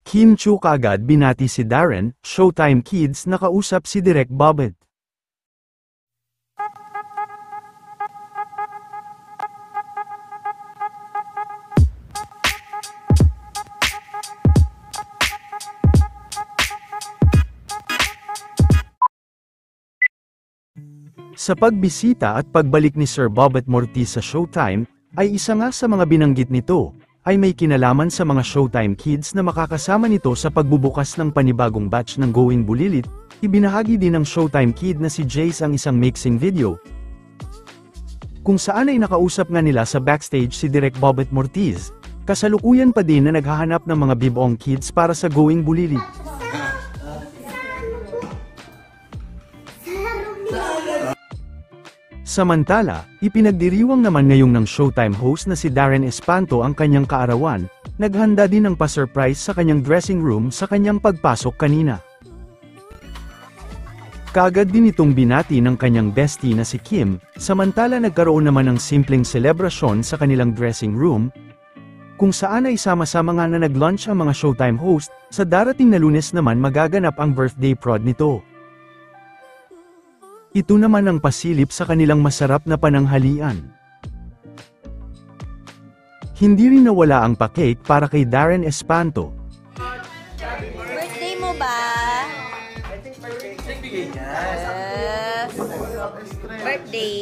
Kim Chiu kaagad binati si Darren, Showtime Kids na kausap si Direk Bobet. Sa pagbisita at pagbalik ni Sir Bobet Mortiz sa Showtime, ay isa nga sa mga binanggit nito, ay may kinalaman sa mga Showtime Kids na makakasama nito sa pagbubukas ng panibagong batch ng Going Bulilit. Ibinahagi din ng Showtime Kid na si Jace ang isang mixing video, kung saan ay nakausap nga nila sa backstage si Direk Bobet Mortiz. Kasalukuyan pa din na naghahanap ng mga bibong kids para sa Going Bulilit. Samantala, ipinagdiriwang naman ngayong ng Showtime host na si Darren Espanto ang kanyang kaarawan, naghanda din ng pa-surprise sa kanyang dressing room sa kanyang pagpasok kanina. Kaagad din itong binati ng kanyang bestie na si Kim, samantala nagkaroon naman ng simpleng selebrasyon sa kanilang dressing room, kung saan ay sama-sama nga na nag-lunch ang mga Showtime host. Sa darating na Lunes naman magaganap ang birthday prod nito. Ito naman ang pasilip sa kanilang masarap na pananghalian. Hindi rin nawala ang pa-cake para kay Darren Espanto. Birthday mo ba? Yes. Birthday.